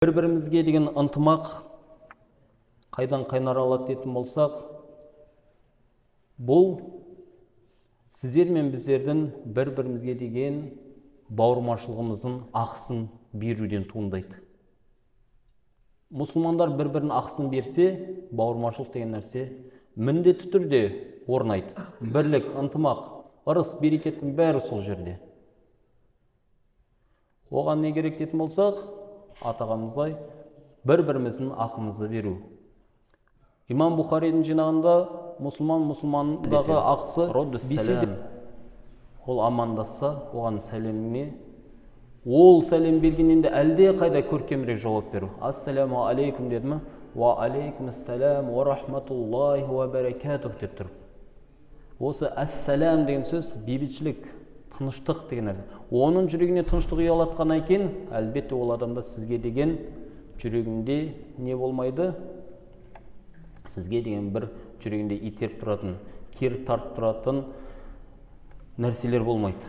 Bir-birimizге деген ынтымақ қайдан қайнар алады дейтін болсақ, бұл сіздер мен біздердің бір-бірімізге деген бауырмашылығымыздың ақысын беруден туындайды. Мұсылмандар бір-бірінің ақысын берсе, бауырмашылық деген нәрсе міндетті түрде орнайды. Бірлік, ынтымақ, ырыс, берекеттің бәрі сол жерде. Оған не керек дейтін болсақ, атағанымыздай бір-біріміздің ақымызды беру. Имам Бұхаридің жинағында мұсылмандағы ақысы беседі. Ол амандасса, оған сәлеміне, ол сәлем бергеннен де әлде қайда көркемірек жауап беру. Ассаламу алейкум деді ме? Ва алейкум ассалам ва рахматуллахи ва баракатух деп тұрып. Осы ассалам деген сөз бейбітшілік, тыныштық деген нәрсе. Оның жүрегіне тыныштық ұялатқан екен, әлбетте ол адамда сізге деген жүрегінде не болмайды? Сізге деген бір жүрегінде итеріп тұратын, кері тартып тұратын нәрселер болмайды.